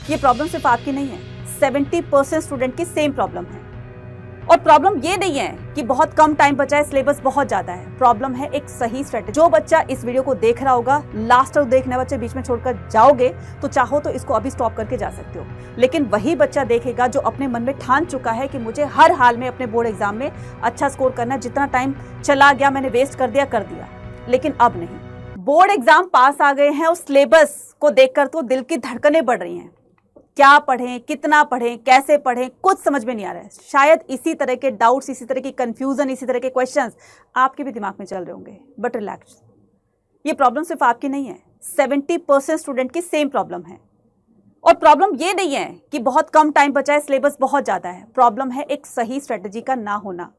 ये प्रॉब्लम सिर्फ आपकी नहीं है, 70% स्टूडेंट की सेम प्रॉब्लम है। और प्रॉब्लम ये नहीं है कि बहुत कम टाइम बचा है, सिलेबस बहुत ज्यादा है। प्रॉब्लम है एक सही स्ट्रेटेजी। जो बच्चा इस वीडियो को देख रहा होगा, लास्ट तक देखने बच्चे बीच में छोड़कर जाओगे तो चाहो तो इसको अभी स्टॉप करके जा सकते हो, लेकिन वही बच्चा देखेगा जो अपने मन में ठान चुका है कि मुझे हर हाल में अपने बोर्ड एग्जाम में अच्छा स्कोर करना है, जितना टाइम चला गया मैंने वेस्ट कर दिया। लेकिन अब नहीं, बोर्ड एग्जाम पास आ गए हैं और सिलेबस को देखकर तो दिल की धड़कनें बढ़ रही हैं। क्या पढ़ें, कितना पढ़ें, कैसे पढ़ें, कुछ समझ में नहीं आ रहा है। शायद इसी तरह के डाउट्स, इसी तरह की कंफ्यूजन, इसी तरह के क्वेश्चंस आपके भी दिमाग में चल रहे होंगे। बट रिलैक्स, ये प्रॉब्लम सिर्फ आपकी नहीं है, 70% स्टूडेंट की सेम प्रॉब्लम है। और प्रॉब्लम ये नहीं है कि बहुत कम टाइम बचा है, सिलेबस बहुत ज्यादा है। प्रॉब्लम है एक सही स्ट्रेटेजी का ना होना।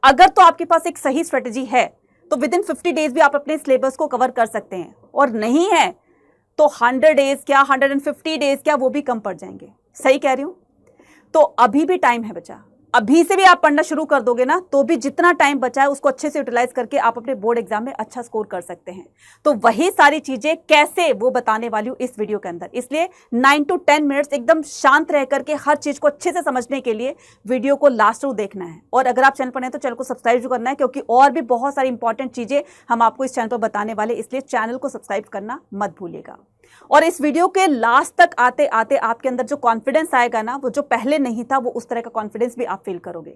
अगर तो आपके पास एक सही स्ट्रेटेजी है तो विद इन 50 डेज भी आप अपने सिलेबस को कवर कर सकते हैं, और नहीं है तो 100 डेज क्या, 150 डेज क्या, वो भी कम पड़ जाएंगे। सही कह रही हूं? तो अभी भी टाइम है बचा। अभी से भी आप पढ़ना शुरू कर दोगे ना, तो भी जितना टाइम बचा है उसको अच्छे से यूटिलाइज करके आप अपने बोर्ड एग्जाम में अच्छा स्कोर कर सकते हैं। तो वही सारी चीजें कैसे, वो बताने वाली हूं इस वीडियो के अंदर। इसलिए 9 to 10 मिनट्स एकदम शांत रह करके हर चीज को अच्छे से समझने के लिए वीडियो को लास्ट तक देखना है। और अगर आप चैनल पर नए तो चैनल को सब्सक्राइब जो करना है, क्योंकि और भी बहुत सारी इंपॉर्टेंट चीजें हम आपको इस चैनल पर बताने वाले, इसलिए चैनल को सब्सक्राइब करना मत भूलिएगा। और इस वीडियो के लास्ट तक आते आते आपके अंदर जो कॉन्फिडेंस आएगा ना, वो जो पहले नहीं था, वो उस तरह का कॉन्फिडेंस भी आप फील करोगे।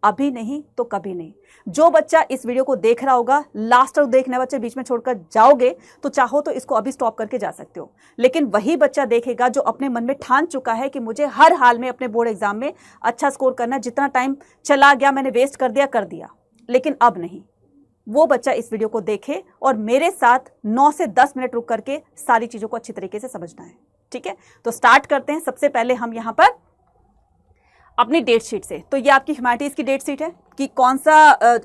अभी नहीं तो कभी नहीं। जो बच्चा इस वीडियो को देख रहा होगा, लास्ट तक देखने बच्चे बीच में छोड़कर जाओगे तो चाहो तो इसको अभी स्टॉप करके जा सकते हो, लेकिन वही बच्चा देखेगा जो अपने मन में ठान चुका है कि मुझे हर हाल में अपने बोर्ड एग्जाम में अच्छा स्कोर करना है, जितना टाइम चला गया मैंने वेस्ट कर दिया। लेकिन अब नहीं, वो बच्चा इस वीडियो को देखे और मेरे साथ 9 से 10 मिनट रुक करके सारी चीजों को अच्छी तरीके से समझना है। ठीक है, तो स्टार्ट करते हैं। सबसे पहले हम यहां पर अपनी डेट शीट से, तो ये आपकी ह्यूमैनिटीज की डेट शीट है कि कौन सा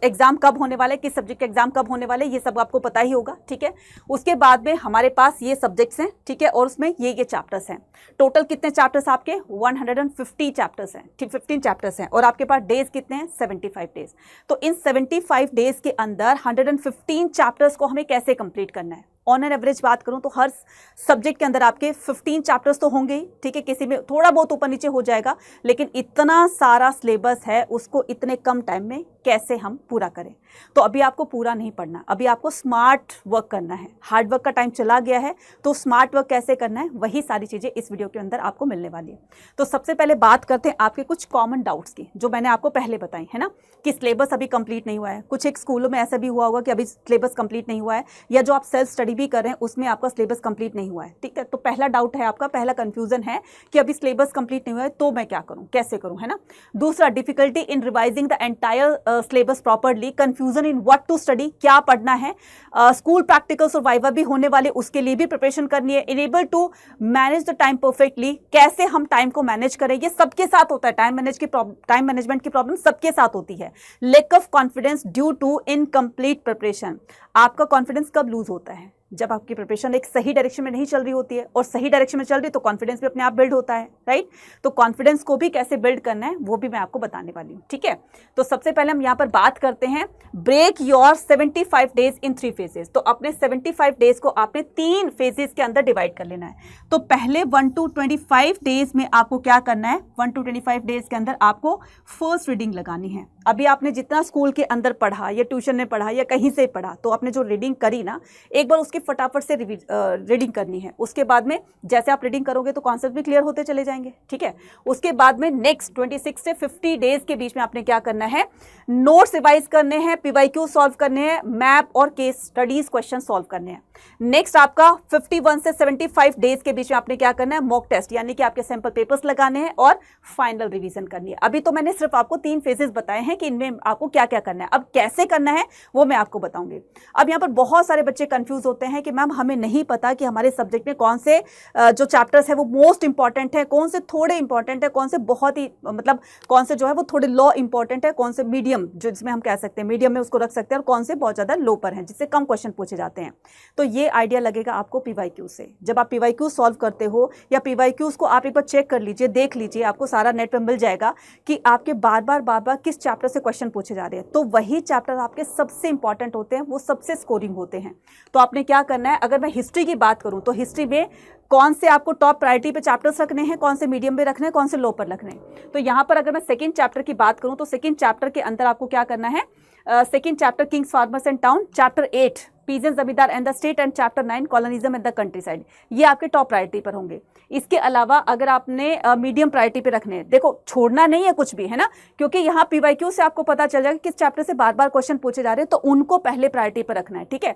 एग्जाम कब होने वाला है, किस सब्जेक्ट का एग्जाम कब होने वाले, ये सब आपको पता ही होगा। ठीक है, उसके बाद में हमारे पास ये सब्जेक्ट्स हैं। ठीक है, और उसमें ये चैप्टर्स हैं। टोटल कितने चैप्टर्स आपके? 150 चैप्टर्स हैं। ठीक, 15 चैप्टर्स हैं। और आपके पास डेज कितने हैं? 75 डेज। तो इन 75 डेज के अंदर 115 चैप्टर्स को हमें कैसे कंप्लीट करना है? ऑन एन एवरेज बात करूं तो हर सब्जेक्ट के अंदर आपके 15 चैप्टर्स तो होंगे ही। ठीक है, किसी में थोड़ा बहुत ऊपर नीचे हो जाएगा, लेकिन इतना सारा सिलेबस है, उसको इतने कम टाइम में कैसे हम पूरा करें? तो अभी आपको पूरा नहीं पढ़ना, अभी आपको स्मार्ट वर्क करना है। हार्ड वर्क का टाइम चला गया है, तो स्मार्ट वर्क कैसे करना है, वही सारी चीजें इस वीडियो के अंदर आपको मिलने वाली है। तो सबसे पहले बात करते हैं आपके कुछ कॉमन डाउट्स की, जो मैंने आपको पहले बताई है ना, कि सिलेबस अभी कंप्लीट नहीं हुआ है। कुछ एक स्कूलों में ऐसा भी हुआ होगा कि अभी सिलेबस कंप्लीट नहीं हुआ है, या जो आप सेल्फ स्टडी भी कर रहे हैं उसमें आपका सिलेबस कंप्लीट नहीं हुआ है। ठीक है, तो पहला डाउट है आपका, पहला कंफ्यूजन है कि अभी सिलेबस कंप्लीट नहीं हुआ है तो मैं क्या करूं, कैसे करूं, है ना। दूसरा, difficulty in revising the entire syllabus properly, confusion in what to study, क्या पढ़ना है। स्कूल प्रैक्टिकल्स और वाइवा भी होने वाले, उसके लिए भी प्रिपरेशन करनी है। Enable to manage the time perfectly, कैसे हम टाइम को मैनेज करें, ये सबके साथ होता है। टाइम मैनेजमेंट की प्रॉब्लम सबके साथ होती है। Lack of confidence due to incomplete preparation, आपका कॉन्फिडेंस कब लूज होता है? जब आपकी प्रिपरेशन एक सही डायरेक्शन में नहीं चल रही होती है, और सही डायरेक्शन में चल रही है तो कॉन्फिडेंस भी अपने आप बिल्ड होता है, राइट। तो कॉन्फिडेंस को भी कैसे बिल्ड करना है वो भी मैं आपको बताने वाली हूँ। ठीक है, तो सबसे पहले हम यहाँ पर बात करते हैं, break your 75 days in 3 phases. तो अपने 75 डेज को आपने 3 फेजेस के अंदर डिवाइड कर लेना है। तो पहले 1 to 25 डेज में आपको क्या करना है? 1 to 25 डेज के अंदर आपको फर्स्ट रीडिंग लगानी है। अभी आपने जितना स्कूल के अंदर पढ़ा, या ट्यूशन में पढ़ा, या कहीं से पढ़ा, तो आपने जो रीडिंग करी ना, एक बार उसकी फटाफट से रीडिंग करनी है। उसके बाद में जैसे आप रीडिंग करोगे तो कॉन्सेप्ट भी क्लियर होते चले जाएंगे। ठीक है, उसके बाद में नेक्स्ट 26 से 50 डेज के बीच में आपने क्या करना है? नोट्स रिवाइज करने हैं, पीवाईक्यू सॉल्व करने हैं, मैप और केस स्टडीज क्वेश्चन सॉल्व करने हैं। नेक्स्ट आपका 51 से 75 डेज के बीच में आपने क्या करना है? मॉक टेस्ट, यानी कि आपके सैंपल पेपर्स लगाने हैं और फाइनल रिवीजन करनी है। अभी तो मैंने सिर्फ आपको 3 फेजेस बताए हैं कि इनमें आपको क्या क्या करना है। अब कैसे करना है वो मैं आपको बताऊंगी। अब यहाँ पर बहुत सारे बच्चे कंफ्यूज होते हैं कि मैम हमें नहीं पता कि हमारे सब्जेक्ट में कौन से जो चैप्टर्स है वो मोस्ट इंपॉर्टेंट है, कौन से थोड़े इंपॉर्टेंट है, कौन से बहुत ही मतलब कौन से जो है वो थोड़े लो इंपॉर्टेंट है, कौन से मीडियम, जो जिसमें हम कह सकते हैं मीडियम में उसको रख सकते हैं, और कौन से बहुत ज्यादा लो पर हैं जिससे कम क्वेश्चन पूछे जाते हैं। तो ये आइडिया लगेगा आपको पीवाईक्यू से। जब आप पीवाईक्यू सॉल्व करते हो, या पीवाईक्यूज को आप एक बार चेक कर लीजिए, देख लीजिए, आपको सारा नेट पर मिल जाएगा कि आपके बार बार किस चैप्टर चैप्टर से क्वेश्चन पूछे जा रहे हैं तो वही चैप्टर आपके सबसे इंपॉर्टेंट होते हैं, वो सबसे स्कोरिंग होते हैं। तो आपने क्या करना है, अगर मैं हिस्ट्री की बात करूं तो हिस्ट्री में कौन से आपको टॉप प्रायोरिटी पे चैप्टर्स रखने हैं, कौन से मीडियम पे रखने हैं, कौन से लो पर रखने हैं। तो यहाँ पर अगर मैं सेकंड चैप्टर की बात करूं तो सेकंड चैप्टर के अंदर आपको क्या करना है, second chapter kings, farmers and town, chapter 8 peasant, zamindar and the state, and chapter 9 colonialism and the country, ये आपके टॉप प्रायोरिटी पर होंगे। इसके अलावा अगर आपने मीडियम प्रायोरिटी पे रखने हैं, देखो छोड़ना नहीं है कुछ भी, है ना, क्योंकि यहाँ पीवाईक्यू से आपको पता चल जाएगा किस चैप्टर से बार बार क्वेश्चन पूछे जा रहे हैं, तो उनको पहले प्रायोरिटी पर रखना है, ठीक है।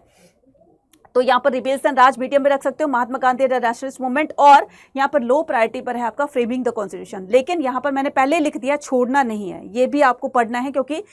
तो यहाँ पर रिबेल्स एंड राज मीडियम में रख सकते हो, Mahatma Gandhi the nationalist movement, और यहाँ पर लो प्रायोरिटी पर है आपका फ्रेमिंग द कॉन्स्टिट्यूशन। लेकिन यहाँ पर मैंने पहले लिख दिया छोड़ना नहीं है, ये भी आपको पढ़ना है, क्योंकि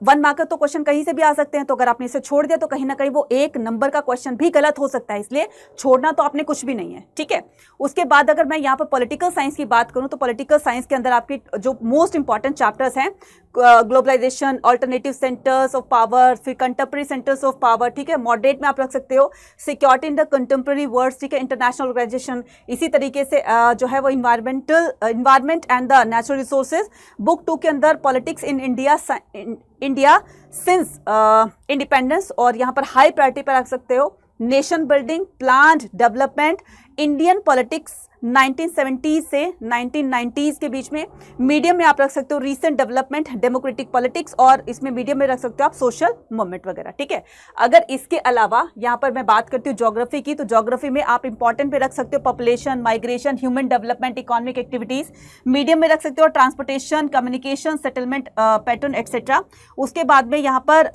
1 मार्कर तो क्वेश्चन कहीं से भी आ सकते हैं, तो अगर आपने इसे छोड़ दिया तो कहीं ना कहीं वो 1 नंबर का क्वेश्चन भी गलत हो सकता है, इसलिए छोड़ना तो आपने कुछ भी नहीं है, ठीक है। उसके बाद अगर मैं यहाँ पर पॉलिटिकल साइंस की बात करूँ तो पॉलिटिकल साइंस के अंदर आपकी जो मोस्ट इंपॉर्टेंट चैप्टर्स हैं, globalisation, alternative centres of power, फिर कंटेम्प्रेरी सेंटर्स ऑफ पावर, ठीक है, मॉडरेट में आप रख सकते हो, security in the contemporary world, ठीक है, इंटरनेशनल ऑर्गेनाइजेशन, इसी तरीके से जो है वो environment and the natural resources. Book 2 के अंदर politics in India since independence, और यहाँ पर हाई प्रायोरिटी पर रख सकते हो nation building, planned development, Indian politics 1970 से 1990s के बीच में। मीडियम में आप रख सकते हो रीसेंट डेवलपमेंट, डेमोक्रेटिक पॉलिटिक्स, और इसमें मीडियम में रख सकते हो आप सोशल मूवमेंट वगैरह, ठीक है। अगर इसके अलावा यहाँ पर मैं बात करती हूँ ज्योग्राफी की, तो ज्योग्राफी में आप इंपॉर्टेंट पे रख सकते हो population, migration, human development, economic activities. Medium में रख सकते हो transportation, communication, settlement pattern etcetera. उसके बाद में यहाँ पर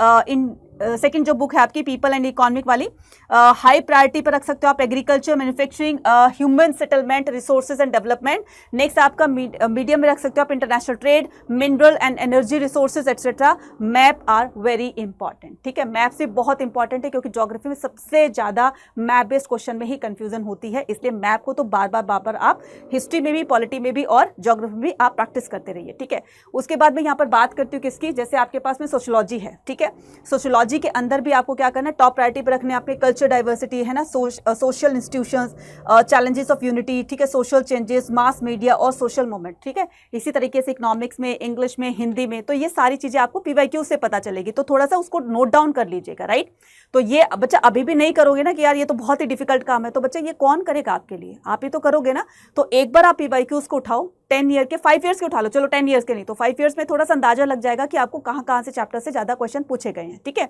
सेकंड जो बुक है आपकी पीपल एंड इकोनॉमिक वाली, हाई प्रायोरिटी पर रख सकते हो आप agriculture, manufacturing, human settlement, resources and development. Next आपका मीडियम में रख सकते हो आप international trade, mineral and energy resources etcetera. Map are very important, ठीक है, मैप से बहुत इंपॉर्टेंट है, क्योंकि ज्योग्राफी में सबसे ज्यादा मैप बेस्ड क्वेश्चन में ही कंफ्यूजन होती है, इसलिए मैप को तो बार बार आप हिस्ट्री में भी, पॉलिटी में भी और ज्योग्राफी में भी आप प्रैक्टिस करते रहिए, ठीक है। उसके बाद में यहाँ पर बात करती हूँ किसकी, जैसे आपके पास में सोशियोलॉजी है, ठीक है, सोशियोलॉजी के अंदर भी आपको क्या करना है, टॉप प्रायोरिटी पर रखने आपके कल्चर डाइवर्सिटी, है ना, social institutions, challenges of unity, ठीक है, सोशल चेंजेस, मास मीडिया और सोशल मूवमेंट, ठीक है। इसी तरीके से इकोनॉमिक्स में, इंग्लिश में, हिंदी में, तो ये सारी चीजें आपको पीवाईक्यू से पता चलेगी, तो थोड़ा सा उसको नोट डाउन कर लीजिएगा, राइट। तो ये बच्चा अभी भी नहीं करोगे ना कि यार ये तो बहुत ही डिफिकल्ट काम है, तो बच्चा ये कौन करेगा आपके लिए, आप ही तो करोगे ना। तो एक बार आप पीवाईक्यूज को उठाओ, 10 ईयर के, 5 ईयर्स के उठा लो, चलो 10 ईयर्स के नहीं तो 5 ईयर्स में थोड़ा सा अंदाजा लग जाएगा कि आपको कहाँ से चैप्टर से ज्यादा क्वेश्चन पूछे गए हैं, ठीक है।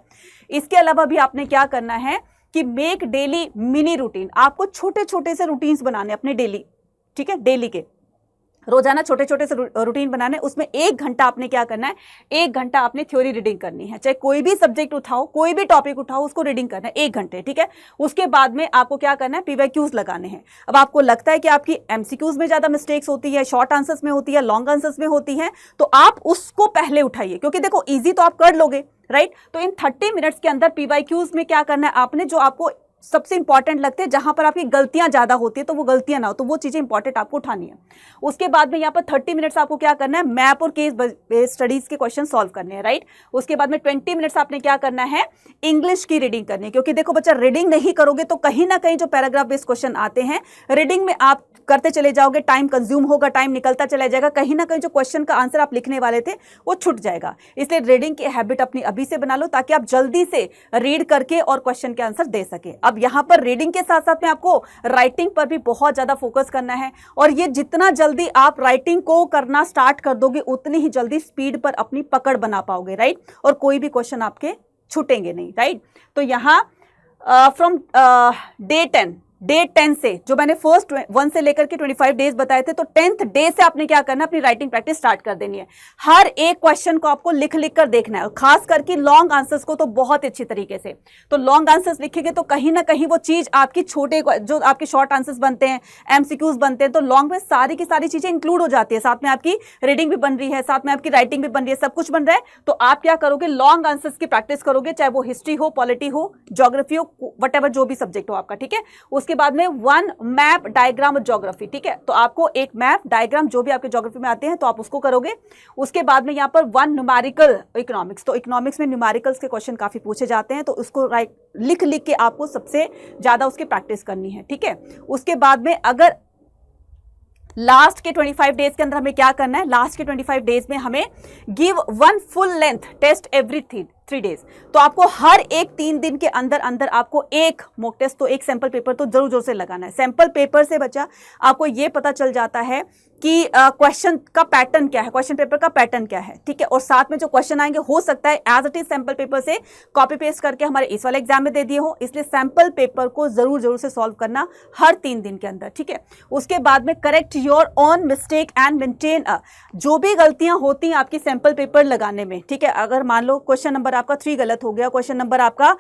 इसके अलावा भी आपने क्या करना है कि मेक डेली मिनी रूटीन, आपको छोटे छोटे से रूटीन्स बनाने अपने डेली, ठीक है, डेली के रोजाना छोटे छोटे से रूटीन बनाने, उसमें 1 घंटा आपने क्या करना है, 1 घंटा आपने थ्योरी रीडिंग करनी है, चाहे कोई भी सब्जेक्ट उठाओ, कोई भी टॉपिक उठाओ, उसको रीडिंग करना है 1 घंटे, ठीक है। उसके बाद में आपको क्या करना है, पीवाईक्यूज लगाने हैं। अब आपको लगता है कि आपकी एमसीक्यूज में ज्यादा मिस्टेक्स होती है, शॉर्ट आंसर्स में होती है, लॉन्ग आंसर्स में होती है, तो आप उसको पहले उठाइए, क्योंकि देखो इजी तो आप कर लोगे, राइट। तो इन 30 मिनट्स के अंदर पीवाईक्यूज में क्या करना है आपने, जो आपको सबसे इंपॉर्टेंट लगते हैं, जहां पर आपकी गलतियां ज्यादा होती है तो वो गलतियां ना हो, तो वो चीजें इंपॉर्टेंट आपको उठानी है। उसके बाद में यहाँ पर 30 मिनट्स आपको क्या करना है, मैप और केस बेस्ड स्टडीज के क्वेश्चन सॉल्व करने हैं, राइट। उसके बाद में 20 मिनट्स आपने क्या करना है, इंग्लिश की रीडिंग करनी है, क्योंकि देखो बच्चा रीडिंग नहीं करोगे तो कहीं ना कहीं जो पैराग्राफ बेस्ड क्वेश्चन आते हैं रीडिंग में आप करते चले जाओगे, टाइम कंज्यूम होगा, टाइम निकलता चला जाएगा, कहीं ना कहीं जो क्वेश्चन का आंसर आप लिखने वाले थे वो छूट जाएगा। इसलिए रीडिंग की हैबिट अपनी अभी से बना लो, ताकि आप जल्दी से रीड करके और क्वेश्चन के आंसर दे सके। अब यहाँ पर रीडिंग के साथ साथ में आपको राइटिंग पर भी बहुत ज्यादा फोकस करना है, और ये जितना जल्दी आप राइटिंग को करना स्टार्ट कर दोगे उतनी ही जल्दी स्पीड पर अपनी पकड़ बना पाओगे, राइट, और कोई भी क्वेश्चन आपके छूटेंगे नहीं, राइट। तो यहाँ फ्रॉम डे 10 से, जो मैंने फर्स्ट 1 से लेकर के 25 डेज बताए थे, तो 10th डे से आपने क्या करना है, अपनी राइटिंग प्रैक्टिस स्टार्ट कर देनी है। हर एक क्वेश्चन को आपको लिख कर देखना है, और खास करके लॉन्ग आंसर्स को तो बहुत अच्छी तरीके से। तो लॉन्ग आंसर्स लिखेंगे तो कहीं ना कहीं वो चीज आपकी छोटे, जो आपके शॉर्ट आंसर्स बनते हैं, एमसीक्यूज बनते हैं, तो लॉन्ग में सारी की सारी चीजें इंक्लूड हो जाती है, साथ में आपकी रीडिंग भी बन रही है, साथ में आपकी राइटिंग भी बन रही है, सब कुछ बन रहा है। तो आप क्या करोगे, लॉन्ग आंसर्स की प्रैक्टिस करोगे, चाहे वो हिस्ट्री हो, पॉलिटी हो, ज्योग्राफी हो, वट जो भी सब्जेक्ट हो आपका, ठीक है। उसके बाद में 1 मैप डायग्राम ज्योग्राफी, ठीक है, तो आपको एक मैप डायग्राम जो भी आपके ज्योग्राफी में आते हैं तो आप उसको करोगे। उसके बाद में यहाँ पर 1 न्यूमेरिकल इकोनॉमिक्स, तो इकोनॉमिक्स में न्यूमेरिकल्स के क्वेश्चन काफी पूछे जाते हैं, तो उसको लिख के आपको सबसे ज्यादा उसकी प्रैक्टिस करनी है, ठीक है। उसके बाद में अगर लास्ट के 25 डेज के अंदर हमें क्या करना है, लास्ट के 25 डेज में हमें give 1 full length test every 3 days. तो आपको हर एक 3 दिन के अंदर अंदर आपको एक मॉक टेस्ट तो एक सैंपल पेपर तो जरूर जरूर से लगाना है। सैंपल पेपर से बच्चा आपको ये पता चल जाता है कि क्वेश्चन का पैटर्न क्या है, क्वेश्चन पेपर का पैटर्न क्या है, ठीक है। और साथ में जो क्वेश्चन आएंगे हो सकता है as it is sample paper से कॉपी पेस्ट करके हमारे इस वाले एग्जाम में दे दिए हो, इसलिए सैंपल पेपर को जरूर जरूर से सॉल्व करना हर 3 दिन के अंदर, ठीक है। उसके बाद में correct your on mistake and maintain जो भी गलतियां होती हैं आपकी सैंपल पेपर लगाने में, ठीक है। अगर मान लो क्वेश्चन नंबर आपका 3 गलत हो गया, क्वेश्चन नंबर आपका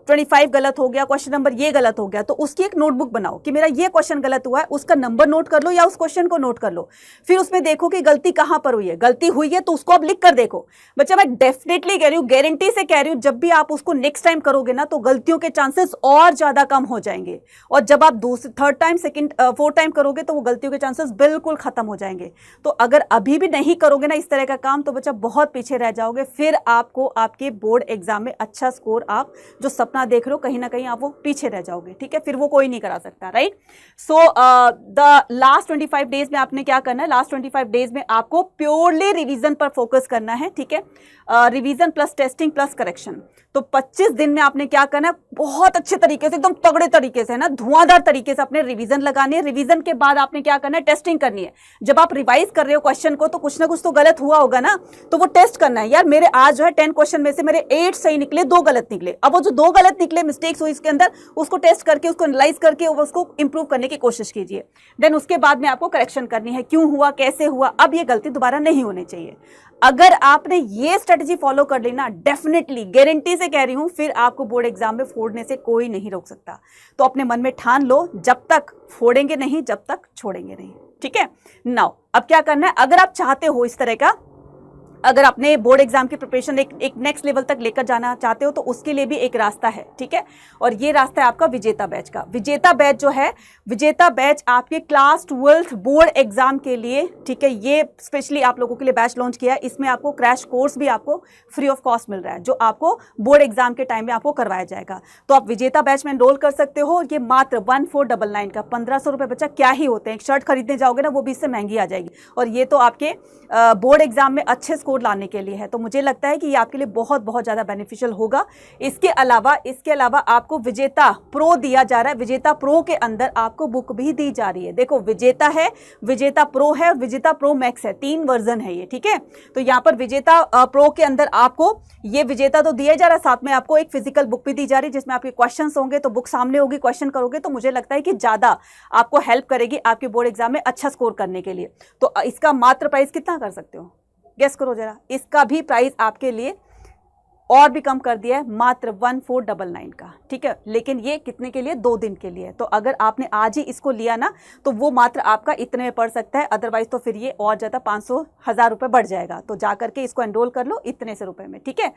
25 गलत हो गया, क्वेश्चन नंबर ये गलत हो गया, तो उसकी एक नोटबुक बनाओ कि मेरा ये क्वेश्चन गलत हुआ है, उसका नंबर नोट कर लो या उस क्वेश्चन को नोट कर लो, फिर उसमें देखो कि गलती कहां पर हुई है। गलती हुई है तो उसको आप लिख कर देखो। बच्चा मैं डेफिनेटली कह रही हूं, गारंटी से कह रही हूं, जब भी आप उसको नेक्स्ट टाइम करोगे ना तो गलतियों के चांसेस और ज्यादा कम हो जाएंगे, और जब आप third time, second, fourth time करोगे तो वो गलतियों के चांसेस बिल्कुल खत्म हो जाएंगे। तो अगर अभी भी नहीं करोगे ना इस तरह का काम तो बच्चा बहुत पीछे रह जाओगे, फिर आपको आपके बोर्ड एग्जाम में अच्छा स्कोर, आप जो सपना देख रहे हो कहीं ना कहीं आप वो पीछे रह जाओगे, ठीक है। फिर वो कोई नहीं करा सकता, right. So the last 25 days में आपने क्या करना है, लास्ट 25 डेज में आपको प्योरली रिवीजन पर फोकस करना है, ठीक है। Revision plus testing plus correction. तो 25 दिन में आपने क्या करना है, बहुत अच्छे तरीके से, एकदम तगड़े तरीके से, है ना, धुआंधार तरीके से अपने रिवीजन लगानी है। रिवीजन के बाद आपने क्या करना है, टेस्टिंग करनी है। जब आप रिवाइज कर रहे हो क्वेश्चन को तो कुछ ना कुछ तो गलत हुआ होगा ना, तो वो टेस्ट करना है। यार मेरे आज जो है 10 क्वेश्चन में से मेरे 8 सही निकले, 2 गलत निकले। अब वो जो 2 गलत निकले, मिस्टेक्स हुई इसके अंदर, उसको टेस्ट करके, उसको एनालाइज करके उसको इंप्रूव करने की कोशिश कीजिए। देन उसके बाद में आपको करेक्शन करनी है, क्यों हुआ, कैसे हुआ, अब ये गलती दोबारा नहीं होनी चाहिए। अगर आपने ये स्ट्रेटजी फॉलो कर ली ना, डेफिनेटली गारंटी से कह रही हूं, फिर आपको बोर्ड एग्जाम में फोड़ने से कोई नहीं रोक सकता। तो अपने मन में ठान लो, जब तक फोड़ेंगे नहीं, जब तक छोड़ेंगे नहीं, ठीक है। नाउ अब क्या करना है, अगर आप चाहते हो इस तरह का, अगर अपने बोर्ड एग्जाम की प्रिपरेशन एक नेक्स्ट लेवल तक लेकर जाना चाहते हो तो उसके लिए भी एक रास्ता है, ठीक है। और ये रास्ता है आपका विजेता बैच का। विजेता बैच जो है, विजेता बैच आपके क्लास 12 बोर्ड एग्जाम के लिए, ठीक है, ये स्पेशली आप लोगों के लिए बैच लॉन्च किया है। इसमें आपको क्रैश कोर्स भी आपको फ्री ऑफ कॉस्ट मिल रहा है, जो आपको बोर्ड एग्जाम के टाइम में आपको करवाया जाएगा। तो आप विजेता बैच में एनरोल कर सकते हो। ये मात्र 1499 का, 1500 रुपये बच्चा क्या ही होते हैं। एक शर्ट खरीदने जाओगे ना वो भी इससे महंगी आ जाएगी, और ये तो आपके बोर्ड एग्जाम में अच्छे स्कोर लाने के लिए है। तो मुझे लगता है कि ये आपके लिए बहुत बहुत ज़्यादा बेनिफिशियल होगा। इसके अलावा आपको विजेता प्रो दिया जा रहा है। विजेता प्रो के अंदर आपको बुक भी दी जा रही है। देखो, विजेता है, विजेता प्रो है और विजेता प्रो मैक्स है, 3 वर्जन है ये, ठीक है। तो यहाँ पर विजेता प्रो के अंदर आपको ये विजेता तो दिया जा रहा है, साथ में आपको एक फिजिकल बुक भी दी जा रही है जिसमें आपके क्वेश्चन होंगे। तो बुक सामने होगी, क्वेश्चन करोगे तो मुझे लगता है कि ज़्यादा आपको हेल्प करेगी आपके बोर्ड एग्जाम में अच्छा स्कोर करने के लिए। तो इसका मात्र प्राइस कितना कर सकते हो, गेस करो जरा। इसका भी प्राइस आपके लिए और भी कम कर दिया है, मात्र 1499 का, ठीक है। लेकिन ये कितने के लिए, 2 दिन के लिए। तो अगर आपने आज ही इसको लिया ना तो वो मात्र आपका इतने में पड़ सकता है, अदरवाइज तो फिर ये और ज़्यादा 500-1000 रुपये बढ़ जाएगा। तो जा करके इसको एनरोल कर लो इतने से रुपए में, ठीक है।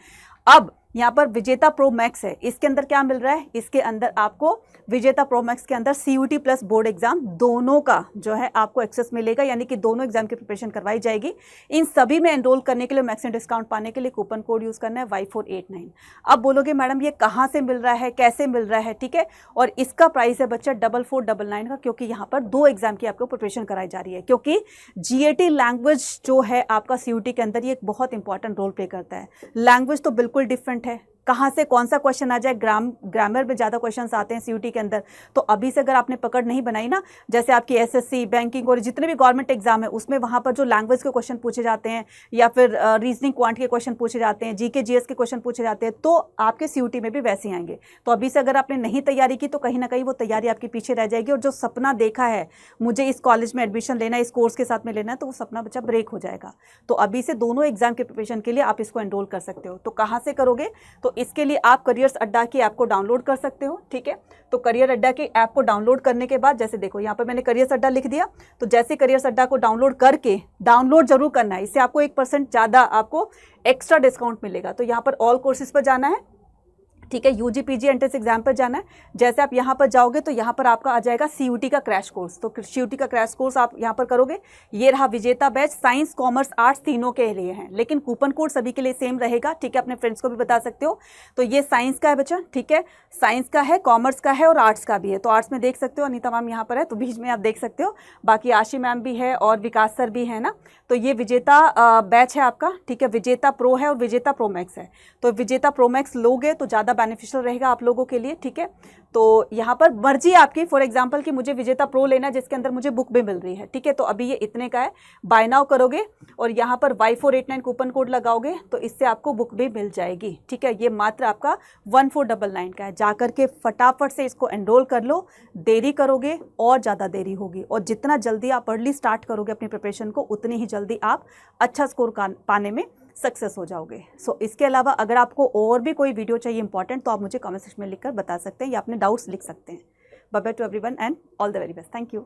अब यहाँ पर विजेता प्रो मैक्स है, इसके अंदर क्या मिल रहा है, इसके अंदर आपको विजेता प्रो मैक्स के अंदर CUT प्लस बोर्ड एग्जाम दोनों का जो है आपको एक्सेस मिलेगा, यानी कि दोनों एग्जाम की प्रिपरेशन करवाई जाएगी। इन सभी में एनरोल करने के लिए, मैक्सिमम डिस्काउंट पाने के लिए कूपन कोड यूज़ करना है Y489। अब बोलोगे मैडम ये कहाँ से मिल रहा है, कैसे मिल रहा है, ठीक है। और इसका प्राइस है बच्चा 4499 का, क्योंकि यहाँ पर 2 एग्जाम की आपको प्रिपरेशन कराई जा रही है। क्योंकि GAT लैंग्वेज जो है आपका CUT के अंदर ये एक बहुत इंपॉर्टेंट रोल प्ले करता है। लैंग्वेज तो बिल्कुल डिफरेंट है, कहाँ से कौन सा क्वेश्चन आ जाए, ग्रामर में ज़्यादा क्वेश्चंस आते हैं CUT के अंदर। तो अभी से अगर आपने पकड़ नहीं बनाई ना, जैसे आपकी SSC, बैंकिंग और जितने भी गवर्नमेंट एग्जाम है उसमें वहाँ पर जो लैंग्वेज के क्वेश्चन पूछे जाते हैं, या फिर रीजनिंग क्वांट के क्वेश्चन पूछे जाते हैं, GK GS के क्वेश्चन पूछे जाते हैं, तो आपके CUT में भी वैसे ही आएंगे। तो अभी से अगर आपने नहीं तैयारी की तो कहीं ना कहीं वो तैयारी आपकी पीछे रह जाएगी, और जो सपना देखा है मुझे इस कॉलेज में एडमिशन लेना है, इस कोर्स के साथ में लेना है, तो वो सपना बच्चा ब्रेक हो जाएगा। तो अभी से दोनों एग्जाम के प्रिपरेशन के लिए आप इसको एनरोल कर सकते हो। तो कहाँ से करोगे, तो इसके लिए आप करियर्स अड्डा की ऐप को डाउनलोड कर सकते हो, ठीक है। तो करियर अड्डा की ऐप को डाउनलोड करने के बाद, जैसे देखो यहाँ पर मैंने करियर्स अड्डा लिख दिया, तो जैसे करियर्स अड्डा को डाउनलोड करके, डाउनलोड जरूर करना है, इससे आपको 1% ज़्यादा आपको एक्स्ट्रा डिस्काउंट मिलेगा। तो यहाँ पर ऑल कोर्सेज पर जाना है, ठीक है, यूजी पीजी एंट्रेंस एग्जाम पर जाना है। जैसे आप यहाँ पर जाओगे तो यहाँ पर आपका आ जाएगा सीयूटी का क्रैश कोर्स, तो सीयूटी का क्रैश कोर्स आप यहाँ पर करोगे। ये रहा विजेता बैच, साइंस कॉमर्स आर्ट्स तीनों के लिए हैं, लेकिन कूपन कोड सभी के लिए सेम रहेगा। ठीक है, अपने फ्रेंड्स को भी बता सकते हो। तो ये साइंस का है बच्चा, ठीक है, साइंस का है, कॉमर्स का है और आर्ट्स का भी है। तो आर्ट्स में देख सकते हो अनीता मैम यहाँ पर है, तो बीच में आप देख सकते हो, बाकी आशी मैम भी है और विकास सर भी है ना। तो ये विजेता बैच है आपका, ठीक है, विजेता प्रो है और विजेता प्रो मैक्स है। तो विजेता प्रो मैक्स लोगे तो ज़्यादा बेनिफिशियल रहेगा आप लोगों के लिए। ठीक है, तो यहाँ पर मर्जी आपकी, फॉर एग्जांपल कि मुझे विजेता प्रो लेना है जिसके अंदर मुझे बुक भी मिल रही है। ठीक है, तो अभी ये इतने का है, बाय नाउ करोगे और यहाँ पर Y489 कूपन कोड लगाओगे तो इससे आपको बुक भी मिल जाएगी। ठीक है, ये मात्र आपका 1499 का है। जाकर के फटाफट से इसको एनरोल कर लो, देरी करोगे और ज़्यादा देरी होगी, और जितना जल्दी आप अर्ली स्टार्ट करोगे अपनी प्रिपरेशन को उतनी ही जल्दी आप अच्छा स्कोर पाने में सक्सेस हो जाओगे। सो इसके अलावा अगर आपको और भी कोई वीडियो चाहिए इंपॉर्टेंट तो आप मुझे कमेंट सेक्शन में लिखकर बता सकते हैं या अपने डाउट्स लिख सकते हैं। Bye bye to everyone and all the very best. Thank you.